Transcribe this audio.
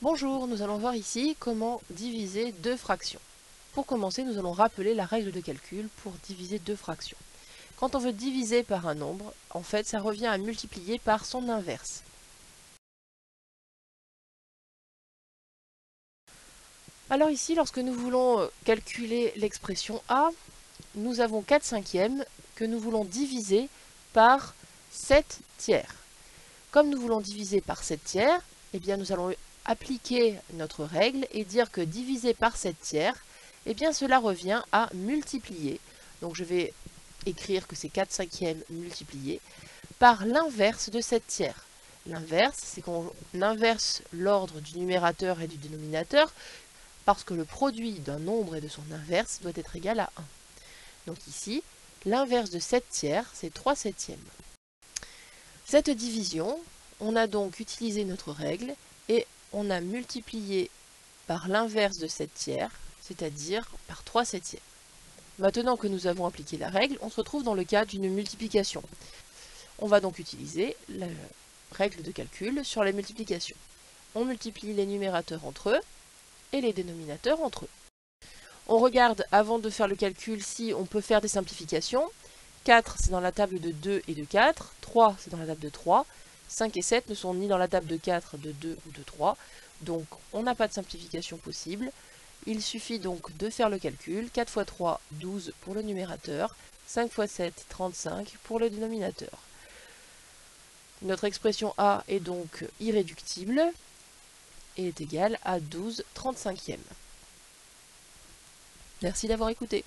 Bonjour, nous allons voir ici comment diviser deux fractions. Pour commencer, nous allons rappeler la règle de calcul pour diviser deux fractions. Quand on veut diviser par un nombre, en fait, ça revient à multiplier par son inverse. Alors ici, lorsque nous voulons calculer l'expression a, nous avons 4 cinquièmes que nous voulons diviser par 7 tiers. Comme nous voulons diviser par 7 tiers, eh bien nous allons appliquer notre règle et dire que diviser par 7 tiers, eh bien cela revient à multiplier. Donc je vais écrire que c'est 4 cinquièmes multiplié par l'inverse de 7 tiers. L'inverse, c'est qu'on inverse l'ordre du numérateur et du dénominateur parce que le produit d'un nombre et de son inverse doit être égal à 1. Donc ici, l'inverse de 7 tiers, c'est 3 septièmes. Cette division, on a donc utilisé notre règle et on a multiplié par l'inverse de 7 tiers, c'est-à-dire par 3 septièmes. Maintenant que nous avons appliqué la règle, on se retrouve dans le cas d'une multiplication. On va donc utiliser la règle de calcul sur les multiplications. On multiplie les numérateurs entre eux et les dénominateurs entre eux. On regarde avant de faire le calcul si on peut faire des simplifications. 4 c'est dans la table de 2 et de 4, 3 c'est dans la table de 3, 5 et 7 ne sont ni dans la table de 4, de 2 ou de 3, donc on n'a pas de simplification possible. Il suffit donc de faire le calcul, 4 fois 3, 12 pour le numérateur, 5 fois 7, 35 pour le dénominateur. Notre expression a est donc irréductible et est égale à 12 35e. Merci d'avoir écouté.